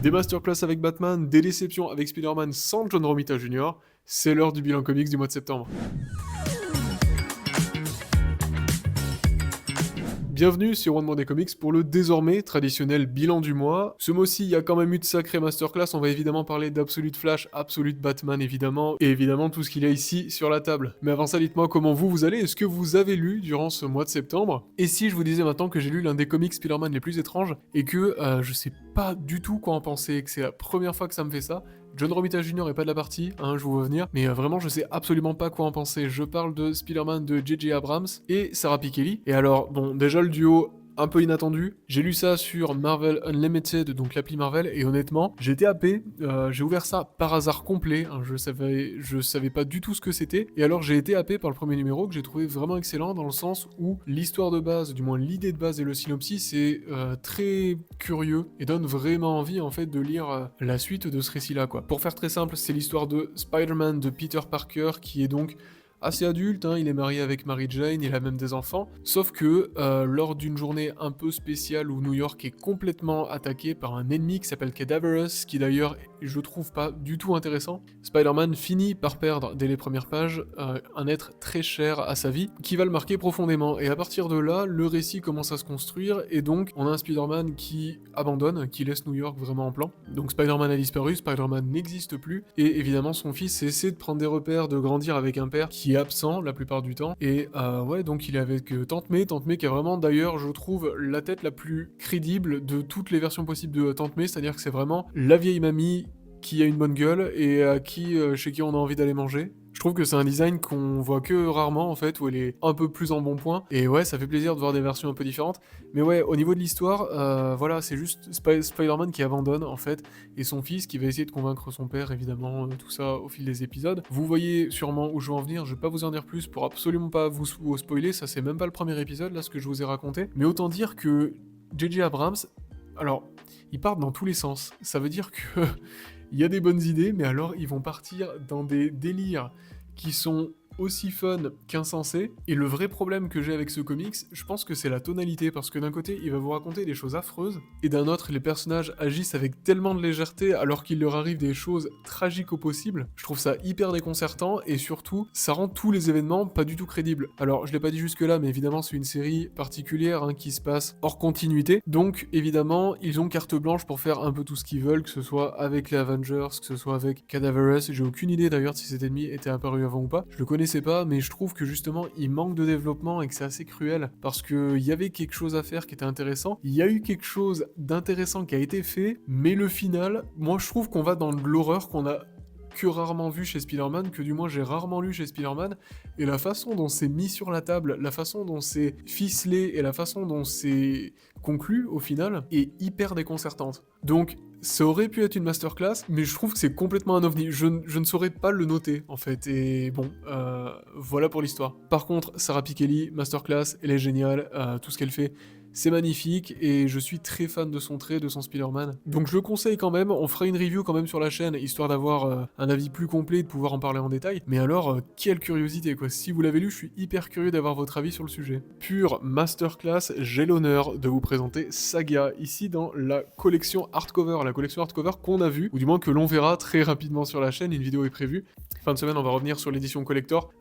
Des masterclass avec Batman, des déceptions avec Spider-Man sans John Romita Jr., c'est l'heure du bilan comics du mois de septembre. Bienvenue sur One More Day Comics pour le désormais traditionnel bilan du mois. Ce mois-ci, il y a quand même eu de sacrées masterclass. On va évidemment parler d'Absolute Flash, Absolute Batman évidemment, et évidemment tout ce qu'il y a ici sur la table. Mais avant ça, dites-moi comment vous allez. Est-ce que vous avez lu durant ce mois de septembre? Et si je vous disais maintenant que j'ai lu l'un des comics Spider-Man les plus étranges et que je sais pas du tout quoi en penser, que c'est la première fois que ça me fait ça? John Romita Jr. est pas de la partie, je vous vois venir, mais vraiment je sais absolument pas quoi en penser. Je parle de Spider-Man de J.J. Abrams et Sarah Pikeli. Et alors, bon, déjà le duo un peu inattendu. J'ai lu ça sur Marvel Unlimited, donc l'appli Marvel, et honnêtement, j'ai été happé. J'ai ouvert ça par hasard complet. Je savais pas du tout ce que c'était. Et alors j'ai été happé par le premier numéro que j'ai trouvé vraiment excellent dans le sens où l'histoire de base, du moins l'idée de base et le synopsis, c'est très curieux et donne vraiment envie en fait de lire la suite de ce récit-là, quoi. Pour faire très simple, c'est l'histoire de Spider-Man de Peter Parker qui est donc assez adulte, il est marié avec Mary Jane, il a même des enfants, sauf que lors d'une journée un peu spéciale où New York est complètement attaqué par un ennemi qui s'appelle Cadaverous, qui d'ailleurs je trouve pas du tout intéressant, Spider-Man finit par perdre dès les premières pages un être très cher à sa vie, qui va le marquer profondément, et à partir de là, le récit commence à se construire, et donc on a un Spider-Man qui abandonne, qui laisse New York vraiment en plan, donc Spider-Man a disparu, Spider-Man n'existe plus, et évidemment son fils essaie de prendre des repères, de grandir avec un père qui est absent la plupart du temps, et ouais, donc il est avec Tante May qui a vraiment d'ailleurs, je trouve, la tête la plus crédible de toutes les versions possibles de Tante May, c'est-à-dire que c'est vraiment la vieille mamie qui a une bonne gueule et chez qui on a envie d'aller manger. Je trouve que c'est un design qu'on voit que rarement en fait, où elle est un peu plus en bon point. Et ouais, ça fait plaisir de voir des versions un peu différentes. Mais ouais, au niveau de l'histoire, voilà, c'est juste Spider-Man qui abandonne en fait, et son fils qui va essayer de convaincre son père, évidemment, tout ça au fil des épisodes. Vous voyez sûrement où je veux en venir, je vais pas vous en dire plus pour absolument pas vous spoiler, ça c'est même pas le premier épisode là, ce que je vous ai raconté. Mais autant dire que J.J. Abrams, alors, ils partent dans tous les sens. Ça veut dire que il y a des bonnes idées, mais alors ils vont partir dans des délires qui sont aussi fun qu'insensés. Et le vrai problème que j'ai avec ce comics, je pense que c'est la tonalité, parce que d'un côté, il va vous raconter des choses affreuses, et d'un autre, les personnages agissent avec tellement de légèreté alors qu'il leur arrive des choses tragiques au possible. Je trouve ça hyper déconcertant, et surtout, ça rend tous les événements pas du tout crédibles. Alors, je l'ai pas dit jusque-là, mais évidemment, c'est une série particulière qui se passe hors continuité, donc évidemment, ils ont carte blanche pour faire un peu tout ce qu'ils veulent, que ce soit avec les Avengers, que ce soit avec Cadaverous. J'ai aucune idée d'ailleurs si cet ennemi était apparu avant ou pas, je le connaissais pas, mais je trouve que justement il manque de développement et que c'est assez cruel parce que il y avait quelque chose à faire qui était intéressant, il y a eu quelque chose d'intéressant qui a été fait, mais le final, moi je trouve qu'on va dans de l'horreur qu'on a que rarement vu chez Spider-Man, que du moins j'ai rarement lu chez Spider-Man, et la façon dont c'est mis sur la table, la façon dont c'est ficelé et la façon dont c'est conclu au final est hyper déconcertante. Donc ça aurait pu être une masterclass, mais je trouve que c'est complètement un ovni. Je ne saurais pas le noter, en fait. Et bon, voilà pour l'histoire. Par contre, Sarah Pikeli, masterclass, elle est géniale. Tout ce qu'elle fait, c'est magnifique. Et je suis très fan de son trait, de son Spider-Man. Donc je le conseille quand même. On fera une review quand même sur la chaîne, histoire d'avoir un avis plus complet et de pouvoir en parler en détail. Mais alors, quelle curiosité, quoi. Si vous l'avez lu, je suis hyper curieux d'avoir votre avis sur le sujet. Pure masterclass, j'ai l'honneur de vous présenter Saga, ici dans la collection hardcover. La collection hardcover qu'on a vue, ou du moins que l'on verra très rapidement sur la chaîne, une vidéo est prévue. Fin de semaine, on va revenir sur l'édition collector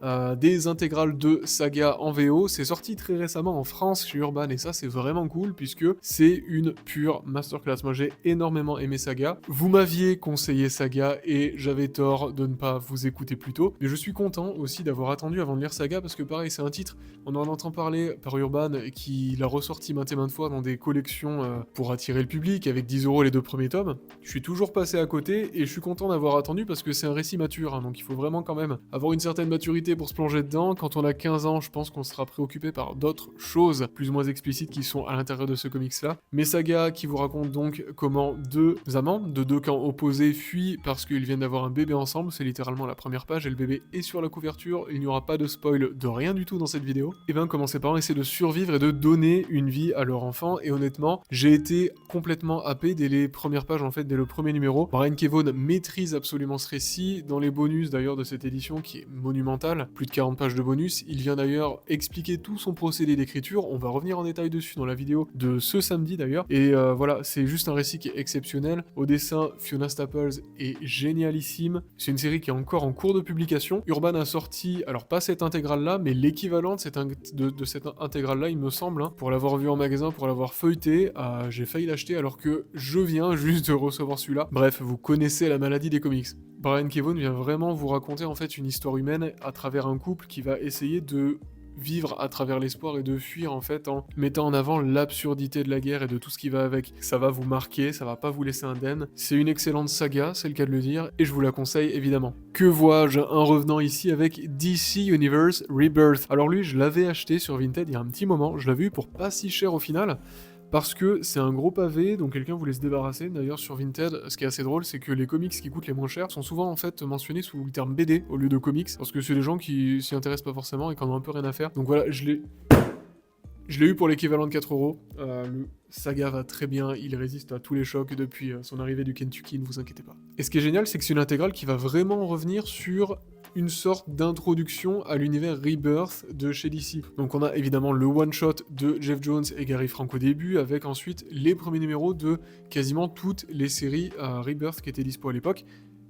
des intégrales de Saga en VO. C'est sorti très récemment en France chez Urban, et ça c'est vraiment cool puisque c'est une pure masterclass. Moi j'ai énormément aimé Saga. Vous m'aviez conseillé Saga et j'avais tort de ne pas vous écouter plus tôt, mais je suis content aussi d'avoir attendu avant de lire Saga parce que pareil, c'est un titre, on en entend parler par Urban qui l'a ressorti maintes et maintes fois dans des collections pour attirer le public avec 10€ les 2 premiers tomes. Je suis toujours passé à côté et je suis content d'avoir attendu parce que c'est un récit mature, donc il faut vraiment quand même avoir une certaine maturité pour se plonger dedans. Quand on a 15 ans, je pense qu'on sera préoccupé par d'autres choses plus ou moins explicites qui sont à l'intérieur de ce comics-là. Mais Saga qui vous raconte donc comment deux amants de deux camps opposés fuient parce qu'ils viennent d'avoir un bébé ensemble, c'est littéralement la première page et le bébé est sur la couverture, il n'y aura pas de spoil de rien du tout dans cette vidéo. Et bien comment ces parents essaient de survivre et de donner une vie à leur enfant, et honnêtement, j'ai été complètement happé dès les premières pages en fait, dès le premier numéro. Brian Kevough maîtrise absolument ce récit, dans les bonus d'ailleurs de cette édition qui est monumentale, plus de 40 pages de bonus, il vient d'ailleurs expliquer tout son procédé d'écriture, on va revenir en détail dessus dans dans la vidéo de ce samedi d'ailleurs. Et voilà, c'est juste un récit qui est exceptionnel. Au dessin, Fiona Staples est génialissime. C'est une série qui est encore en cours de publication. Urban a sorti, alors pas cette intégrale-là, mais l'équivalent de cette intégrale-là, il me semble, hein. Pour l'avoir vu en magasin, pour l'avoir feuilleté, j'ai failli l'acheter alors que je viens juste de recevoir celui-là. Bref, vous connaissez la maladie des comics. Brian K. Vaughan vient vraiment vous raconter en fait une histoire humaine à travers un couple qui va essayer de vivre à travers l'espoir et de fuir en fait en mettant en avant l'absurdité de la guerre et de tout ce qui va avec. Ça va vous marquer, ça va pas vous laisser indemne. C'est une excellente saga, c'est le cas de le dire, et je vous la conseille évidemment. Que vois-je? Un revenant ici avec DC Universe Rebirth. Alors lui, je l'avais acheté sur Vinted il y a un petit moment, je l'avais eu pour pas si cher au final. Parce que c'est un gros pavé, donc quelqu'un voulait se débarrasser. D'ailleurs, sur Vinted, ce qui est assez drôle, c'est que les comics qui coûtent les moins chers sont souvent en fait mentionnés sous le terme BD au lieu de comics, parce que c'est des gens qui s'y intéressent pas forcément et qui en ont un peu rien à faire. Donc voilà, je l'ai eu pour l'équivalent de 4€. Le saga va très bien, il résiste à tous les chocs depuis son arrivée du Kentucky, ne vous inquiétez pas. Et ce qui est génial, c'est que c'est une intégrale qui va vraiment revenir sur une sorte d'introduction à l'univers Rebirth de chez DC. Donc on a évidemment le one-shot de Jeff Jones et Gary Frank au début, avec ensuite les premiers numéros de quasiment toutes les séries Rebirth qui étaient dispo à l'époque,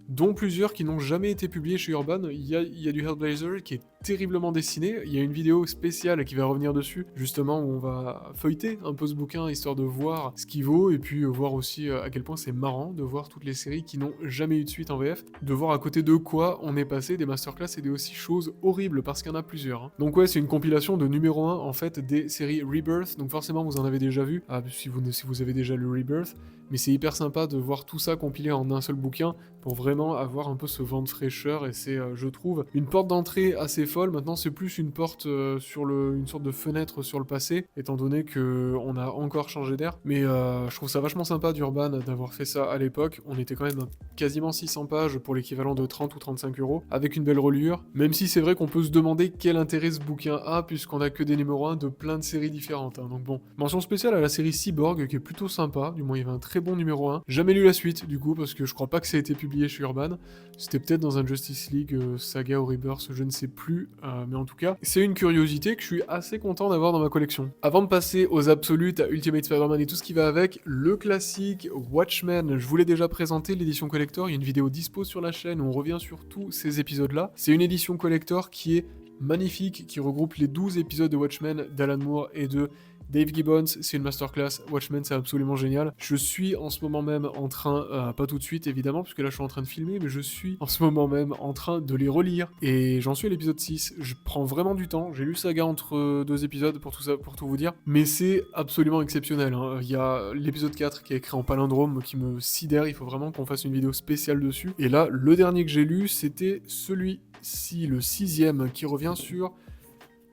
dont plusieurs qui n'ont jamais été publiés chez Urban. Il y a du Hellblazer qui est terriblement dessiné, il y a une vidéo spéciale qui va revenir dessus, justement où on va feuilleter un peu ce bouquin, histoire de voir ce qu'il vaut, et puis voir aussi à quel point c'est marrant de voir toutes les séries qui n'ont jamais eu de suite en VF, de voir à côté de quoi on est passé des masterclass et des aussi choses horribles, parce qu'il y en a plusieurs. Hein. Donc ouais, c'est une compilation de numéro 1 en fait des séries Rebirth, donc forcément vous en avez déjà vu, si vous avez déjà lu Rebirth, mais c'est hyper sympa de voir tout ça compilé en un seul bouquin pour vraiment avoir un peu ce vent de fraîcheur, et c'est, je trouve, une porte d'entrée assez folle. Maintenant, c'est plus une porte sur une sorte de fenêtre sur le passé, étant donné que on a encore changé d'air. Mais je trouve ça vachement sympa d'Urban d'avoir fait ça à l'époque. On était quand même à quasiment 600 pages pour l'équivalent de 30 ou 35€, avec une belle reliure. Même si c'est vrai qu'on peut se demander quel intérêt ce bouquin a, puisqu'on a que des numéros 1 de plein de séries différentes. Hein. Donc bon, mention spéciale à la série Cyborg, qui est plutôt sympa. Du moins, il y avait un très bon numéro 1. Jamais lu la suite, du coup, parce que je crois pas que ça a été publié chez Urban. C'était peut-être dans un Justice League saga ou Rebirth, je ne sais plus, mais en tout cas, c'est une curiosité que je suis assez content d'avoir dans ma collection. Avant de passer aux absolutes, à Ultimate Spider-Man et tout ce qui va avec, le classique Watchmen, je vous l'ai déjà présenté, l'édition collector, il y a une vidéo dispo sur la chaîne où on revient sur tous ces épisodes-là. C'est une édition collector qui est magnifique, qui regroupe les 12 épisodes de Watchmen d'Alan Moore et de Dave Gibbons. C'est une masterclass. Watchmen, c'est absolument génial. Je suis en ce moment même en train, pas tout de suite évidemment, puisque là je suis en train de filmer, mais je suis en ce moment même en train de les relire. Et j'en suis à l'épisode 6. Je prends vraiment du temps. J'ai lu Saga entre deux épisodes pour tout ça, pour tout vous dire. Mais c'est absolument exceptionnel. Hein. Il y a l'épisode 4 qui est écrit en palindrome qui me sidère. Il faut vraiment qu'on fasse une vidéo spéciale dessus. Et là, le dernier que j'ai lu, c'était celui-ci, le 6e, qui revient sur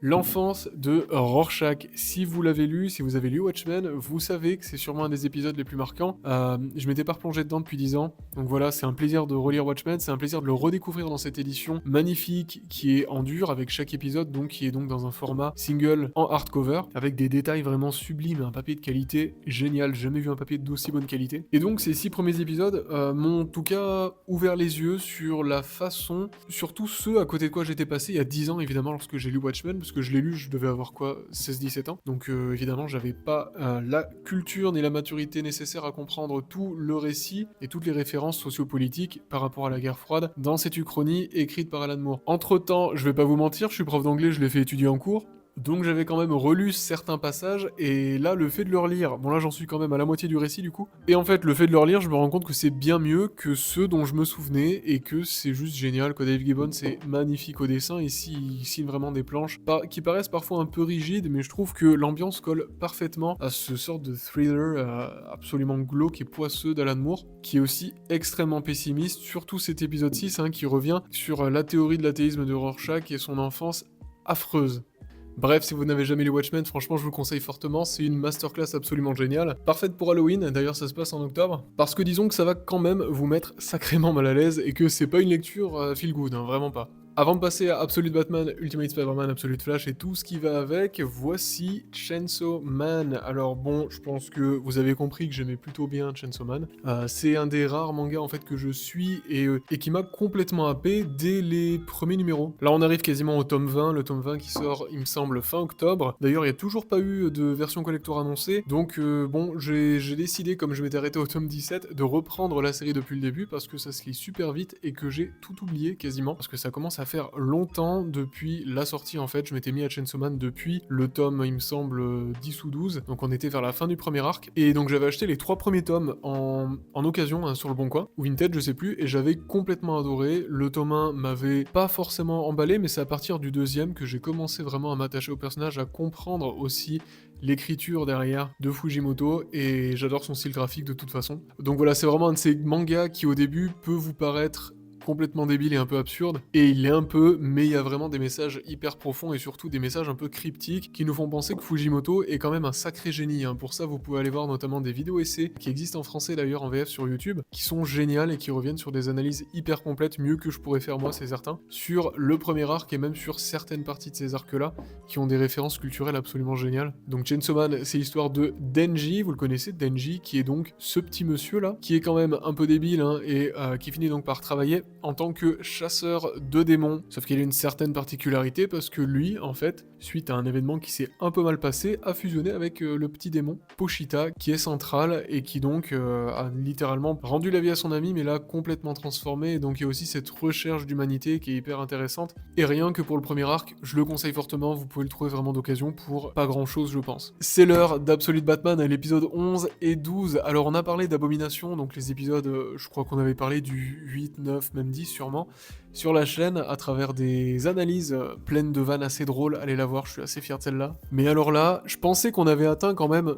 l'enfance de Rorschach. Si vous l'avez lu, si vous avez lu Watchmen, vous savez que c'est sûrement un des épisodes les plus marquants. Je m'étais pas replongé dedans depuis 10 ans, donc voilà, c'est un plaisir de relire Watchmen, c'est un plaisir de le redécouvrir dans cette édition magnifique qui est en dur avec chaque épisode, donc qui est donc dans un format single en hardcover, avec des détails vraiment sublimes, un papier de qualité génial, jamais vu un papier d'aussi bonne qualité. Et donc ces 6 premiers épisodes m'ont en tout cas ouvert les yeux sur la façon, surtout ceux à côté de quoi j'étais passé il y a 10 ans évidemment lorsque j'ai lu Watchmen, parce que je l'ai lu, je devais avoir quoi, 16-17 ans, donc évidemment j'avais pas la culture ni la maturité nécessaire à comprendre tout le récit et toutes les références sociopolitiques par rapport à la guerre froide dans cette uchronie écrite par Alan Moore. Entre temps, je vais pas vous mentir, je suis prof d'anglais, je l'ai fait étudier en cours, donc j'avais quand même relu certains passages, et là, le fait de le relire, bon là j'en suis quand même à la moitié du récit du coup, et en fait le fait de le relire, je me rends compte que c'est bien mieux que ceux dont je me souvenais, et que c'est juste génial, quoi. Dave Gibbons c'est magnifique au dessin, ici il signe vraiment des planches, qui paraissent parfois un peu rigides, mais je trouve que l'ambiance colle parfaitement à ce sort de thriller absolument glauque et poisseux d'Alan Moore, qui est aussi extrêmement pessimiste, surtout cet épisode 6, hein, qui revient sur la théorie de l'athéisme de Rorschach et son enfance affreuse. Bref, si vous n'avez jamais lu Watchmen, franchement je vous le conseille fortement, c'est une masterclass absolument géniale, parfaite pour Halloween, d'ailleurs ça se passe en octobre, parce que disons que ça va quand même vous mettre sacrément mal à l'aise, et que c'est pas une lecture feel good, hein, vraiment pas. Avant de passer à Absolute Batman, Ultimate Spider-Man, Absolute Flash et tout ce qui va avec, voici Chainsaw Man. Alors bon, je pense que vous avez compris que j'aimais plutôt bien Chainsaw Man. C'est un des rares mangas en fait que je suis et qui m'a complètement happé dès les premiers numéros. Là on arrive quasiment au tome 20, le tome 20 qui sort il me semble fin octobre. D'ailleurs il n'y a toujours pas eu de version collector annoncée, donc bon j'ai décidé, comme je m'étais arrêté au tome 17, de reprendre la série depuis le début parce que ça se lit super vite et que j'ai tout oublié quasiment, parce que ça commence à faire longtemps depuis la sortie en fait. Je m'étais mis à Chainsaw Man depuis le tome, il me semble, 10 ou 12, donc on était vers la fin du premier arc, et donc j'avais acheté les 3 premiers tomes en occasion hein, sur le Bon Coin, ou Vinted, je sais plus, et j'avais complètement adoré. Le tome 1 m'avait pas forcément emballé, mais c'est à partir du deuxième que j'ai commencé vraiment à m'attacher au personnage, à comprendre aussi l'écriture derrière de Fujimoto, et j'adore son style graphique de toute façon. Donc voilà, c'est vraiment un de ces mangas qui au début peut vous paraître complètement débile et un peu absurde, et il l'est un peu, mais il y a vraiment des messages hyper profonds et surtout des messages un peu cryptiques qui nous font penser que Fujimoto est quand même un sacré génie, hein. Pour ça vous pouvez aller voir notamment des vidéos essais qui existent en français d'ailleurs en VF sur YouTube, qui sont géniales et qui reviennent sur des analyses hyper complètes, mieux que je pourrais faire moi c'est certain, sur le premier arc et même sur certaines parties de ces arcs là, qui ont des références culturelles absolument géniales. Donc Chainsaw Man, c'est l'histoire de Denji, vous le connaissez, Denji, qui est donc ce petit monsieur là, qui est quand même un peu débile hein, et qui finit donc par travailler en tant que chasseur de démons. Sauf qu'il a une certaine particularité parce que lui, en fait, suite à un événement qui s'est un peu mal passé, a fusionné avec le petit démon Pochita, qui est central et qui donc a littéralement rendu la vie à son ami, mais l'a complètement transformé. Et donc il y a aussi cette recherche d'humanité qui est hyper intéressante. Et rien que pour le premier arc, je le conseille fortement, vous pouvez le trouver vraiment d'occasion pour pas grand chose, je pense. C'est l'heure d'Absolute Batman à l'épisode 11 et 12. Alors on a parlé d'Abomination, donc les épisodes, je crois qu'on avait parlé du 8, 9, même 10 sûrement, sur la chaîne à travers des analyses pleines de vannes assez drôles. Allez la voir, je suis assez fier de celle-là. Mais alors là, je pensais qu'on avait atteint quand même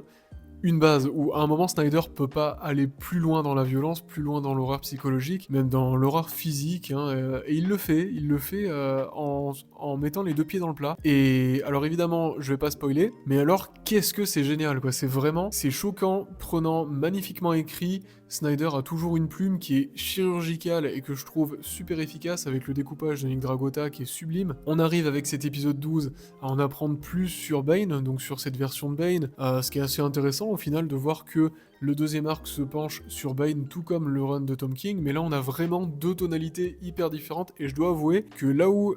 une base où à un moment Snyder peut pas aller plus loin dans la violence, plus loin dans l'horreur psychologique, même dans l'horreur physique, hein, et il le fait en mettant les deux pieds dans le plat. Et alors évidemment, je vais pas spoiler, mais alors qu'est-ce que c'est génial quoi, c'est choquant, prenant, magnifiquement écrit. Snyder a toujours une plume qui est chirurgicale et que je trouve super efficace avec le découpage de Nick Dragota qui est sublime. On arrive avec cet épisode 12 à en apprendre plus sur Bane, donc sur cette version de Bane, ce qui est assez intéressant au final de voir que le deuxième arc se penche sur Bane tout comme le run de Tom King, mais là on a vraiment deux tonalités hyper différentes et je dois avouer que là où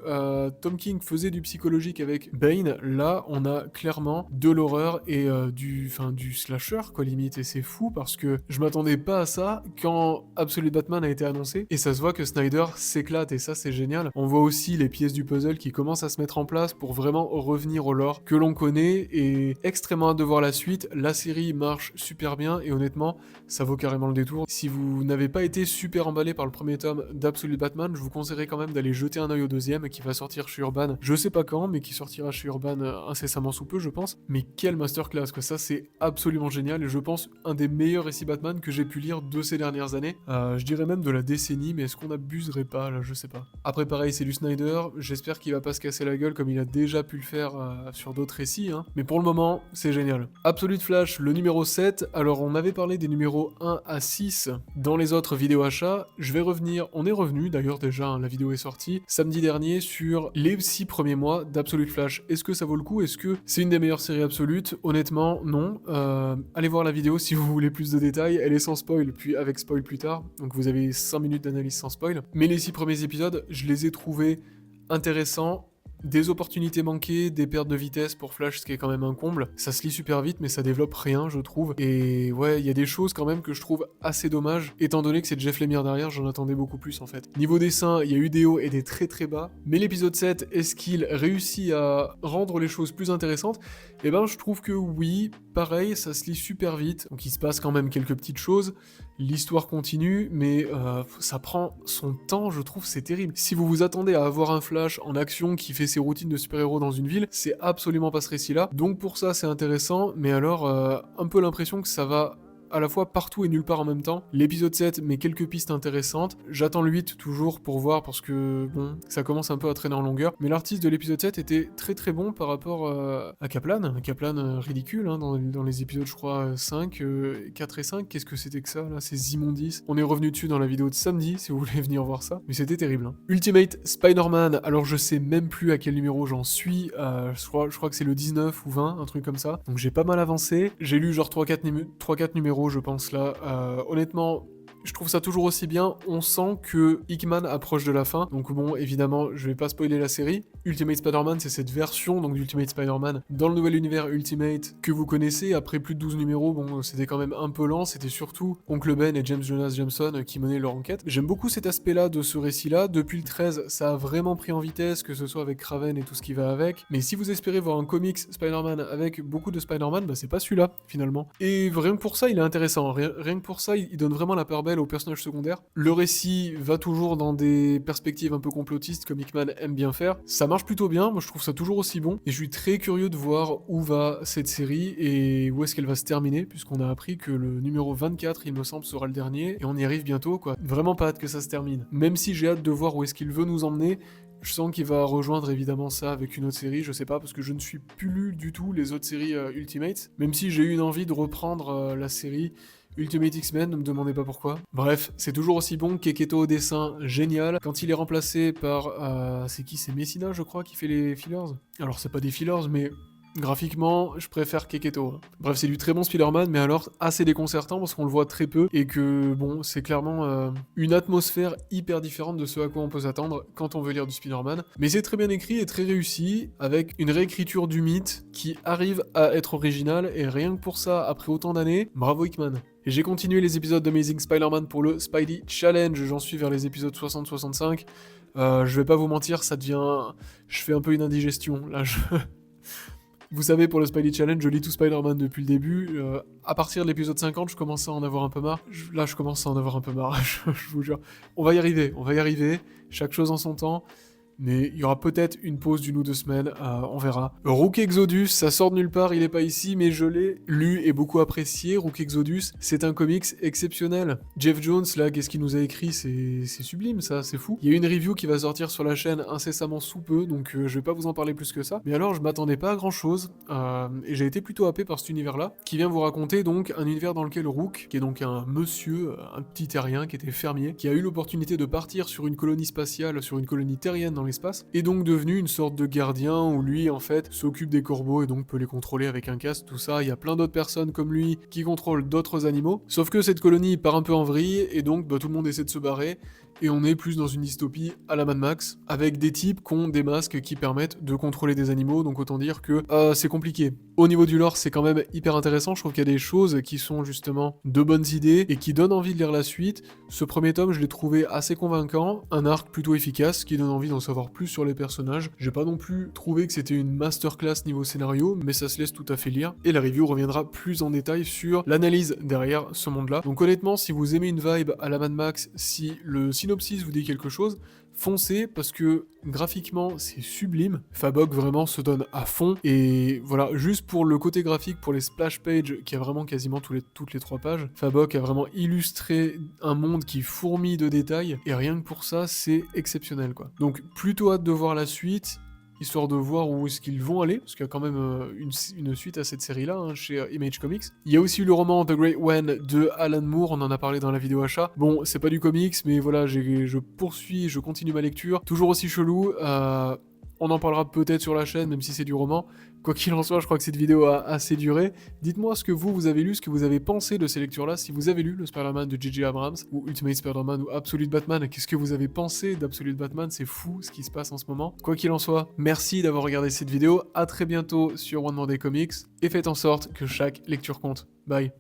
Tom King faisait du psychologique avec Bane, là on a clairement de l'horreur et du slasher quoi limite, et c'est fou parce que je m'attendais pas à ça quand Absolute Batman a été annoncé et ça se voit que Snyder s'éclate et ça c'est génial. On voit aussi les pièces du puzzle qui commencent à se mettre en place pour vraiment revenir au lore que l'on connaît et extrêmement hâte de voir la suite. La série marche super bien et honnêtement, ça vaut carrément le détour. Si vous n'avez pas été super emballé par le premier tome d'Absolute Batman, je vous conseillerais quand même d'aller jeter un œil au deuxième qui va sortir chez Urban. Je sais pas quand, mais qui sortira chez Urban incessamment sous peu, je pense. Mais quelle masterclass, quoi. Ça, c'est absolument génial et je pense un des meilleurs récits Batman que j'ai pu lire de ces dernières années. Je dirais même de la décennie, mais est-ce qu'on abuserait pas là? Je sais pas. Après, pareil, c'est du Snyder. J'espère qu'il va pas se casser la gueule comme il a déjà pu le faire sur d'autres récits, hein. Mais pour le moment, c'est génial. Absolute Flash, le numéro 7. Alors, on avait parlé des numéros 1 à 6 dans les autres vidéos achats. Je vais revenir, on est revenu d'ailleurs déjà, hein, la vidéo est sortie samedi dernier sur les 6 premiers mois d'Absolute Flash. Est-ce que ça vaut le coup? Est-ce que c'est une des meilleures séries absolutes? Honnêtement, non. Allez voir la vidéo si vous voulez plus de détails. Elle est sans spoil, puis avec spoil plus tard. Donc vous avez 5 minutes d'analyse sans spoil. Mais les 6 premiers épisodes, je les ai trouvés intéressants. Des opportunités manquées, des pertes de vitesse pour Flash, ce qui est quand même un comble. Ça se lit super vite, mais ça développe rien, je trouve. Et ouais, il y a des choses quand même que je trouve assez dommages, étant donné que c'est Jeff Lemire derrière, j'en attendais beaucoup plus en fait. Niveau dessin, il y a eu des hauts et des très très bas. Mais l'épisode 7, est-ce qu'il réussit à rendre les choses plus intéressantes? Eh ben, je trouve que oui. Pareil, ça se lit super vite. Donc il se passe quand même quelques petites choses. L'histoire continue, mais ça prend son temps, je trouve, c'est terrible. Si vous vous attendez à avoir un Flash en action qui fait ses routines de super-héros dans une ville, c'est absolument pas ce récit-là. Donc pour ça, c'est intéressant, mais alors, un peu l'impression que ça va à la fois partout et nulle part en même temps. L'épisode 7 met quelques pistes intéressantes. J'attends le 8 toujours pour voir parce que bon, ça commence un peu à traîner en longueur. Mais l'artiste de l'épisode 7 était très très bon par rapport à Kaplan. Kaplan ridicule hein, dans les épisodes je crois 5, 4 et 5. Qu'est-ce que c'était que ça là, ces immondices. On est revenu dessus dans la vidéo de samedi si vous voulez venir voir ça. Mais c'était terrible. Hein. Ultimate Spider-Man, alors je sais même plus à quel numéro j'en suis. Je crois que c'est le 19 ou 20, un truc comme ça. Donc j'ai pas mal avancé. J'ai lu genre 3-4 numéros je pense là. Honnêtement, je trouve ça toujours aussi bien, on sent que Hickman approche de la fin, donc bon, évidemment, je vais pas spoiler la série. Ultimate Spider-Man, c'est cette version donc d'Ultimate Spider-Man dans le nouvel univers Ultimate que vous connaissez, après plus de 12 numéros, bon, c'était quand même un peu lent, c'était surtout Oncle Ben et James Jonah Jameson qui menaient leur enquête. J'aime beaucoup cet aspect-là de ce récit-là, depuis le 13, ça a vraiment pris en vitesse, que ce soit avec Kraven et tout ce qui va avec, mais si vous espérez voir un comics Spider-Man avec beaucoup de Spider-Man, bah c'est pas celui-là, finalement. Et rien que pour ça, il est intéressant, rien que pour ça, il donne vraiment la part belle aux personnages secondaires. Le récit va toujours dans des perspectives un peu complotistes comme Hickman aime bien faire. Ça marche plutôt bien, moi je trouve ça toujours aussi bon et je suis très curieux de voir où va cette série et où est-ce qu'elle va se terminer puisqu'on a appris que le numéro 24 il me semble sera le dernier et on y arrive bientôt quoi. Vraiment pas hâte que ça se termine. Même si j'ai hâte de voir où est-ce qu'il veut nous emmener, je sens qu'il va rejoindre évidemment ça avec une autre série, je sais pas, parce que je ne suis plus du tout les autres séries Ultimate, même si j'ai eu une envie de reprendre la série Ultimate X-Men, ne me demandez pas pourquoi. Bref, c'est toujours aussi bon, Keketo au dessin, génial. Quand il est remplacé par... c'est qui? C'est Messina, je crois, qui fait les fillers? Alors, c'est pas des fillers, mais... graphiquement, je préfère Keketo. Bref, c'est du très bon Spider-Man, mais alors assez déconcertant parce qu'on le voit très peu et que, bon, c'est clairement une atmosphère hyper différente de ce à quoi on peut s'attendre quand on veut lire du Spider-Man. Mais c'est très bien écrit et très réussi, avec une réécriture du mythe qui arrive à être originale, et rien que pour ça, après autant d'années, bravo Hickman. Et j'ai continué les épisodes d'Amazing Spider-Man pour le Spidey Challenge, j'en suis vers les épisodes 60-65. Je vais pas vous mentir, ça devient... je fais un peu une indigestion, là, Vous savez, pour le Spidey Challenge, je lis tout Spider-Man depuis le début. À partir de l'épisode 50, je commence à en avoir un peu marre. Là, je commence à en avoir un peu marre, je vous jure. On va y arriver. Chaque chose en son temps. Mais il y aura peut-être une pause d'une ou 2 semaines, on verra. Rook Exodus, ça sort de nulle part, il est pas ici, mais je l'ai lu et beaucoup apprécié. Rook Exodus, c'est un comics exceptionnel. Jeff Jones, là, qu'est-ce qu'il nous a écrit? C'est sublime, ça, c'est fou. Il y a une review qui va sortir sur la chaîne incessamment sous peu, donc je vais pas vous en parler plus que ça. Mais alors, je m'attendais pas à grand-chose, et j'ai été plutôt happé par cet univers-là, qui vient vous raconter donc un univers dans lequel Rook, qui est donc un monsieur, un petit terrien qui était fermier, qui a eu l'opportunité de partir sur une colonie spatiale, sur une colonie terrienne dans l'espace, est donc devenu une sorte de gardien où lui en fait s'occupe des corbeaux et donc peut les contrôler avec un casque, tout ça. Il y a plein d'autres personnes comme lui qui contrôlent d'autres animaux, sauf que cette colonie part un peu en vrille et donc tout le monde essaie de se barrer. Et on est plus dans une dystopie à la Mad Max, avec des types qui ont des masques qui permettent de contrôler des animaux, donc autant dire que c'est compliqué. Au niveau du lore, c'est quand même hyper intéressant, je trouve qu'il y a des choses qui sont justement de bonnes idées et qui donnent envie de lire la suite. Ce premier tome, je l'ai trouvé assez convaincant, un arc plutôt efficace qui donne envie d'en savoir plus sur les personnages. J'ai pas non plus trouvé que c'était une masterclass niveau scénario, mais ça se laisse tout à fait lire, et la review reviendra plus en détail sur l'analyse derrière ce monde-là. Donc honnêtement, si vous aimez une vibe à la Mad Max, si le synopsis vous dit quelque chose, foncez parce que graphiquement c'est sublime. Fabok vraiment se donne à fond et voilà, juste pour le côté graphique, pour les splash pages qui a vraiment quasiment toutes les 3 pages, Fabok a vraiment illustré un monde qui fourmille de détails et rien que pour ça c'est exceptionnel quoi. Donc plutôt hâte de voir la suite, histoire de voir où est-ce qu'ils vont aller, parce qu'il y a quand même une suite à cette série-là, hein, chez Image Comics. Il y a aussi eu le roman The Great When de Alan Moore, on en a parlé dans la vidéo achat. Bon, c'est pas du comics, mais voilà, je continue ma lecture. Toujours aussi chelou, on en parlera peut-être sur la chaîne, même si c'est du roman. Quoi qu'il en soit, je crois que cette vidéo a assez duré. Dites-moi ce que vous avez lu, ce que vous avez pensé de ces lectures-là. Si vous avez lu le Spider-Man de J.J. Abrams, ou Ultimate Spider-Man, ou Absolute Batman, qu'est-ce que vous avez pensé d'Absolute Batman? C'est fou ce qui se passe en ce moment. Quoi qu'il en soit, merci d'avoir regardé cette vidéo. À très bientôt sur One More Day Comics, et faites en sorte que chaque lecture compte. Bye.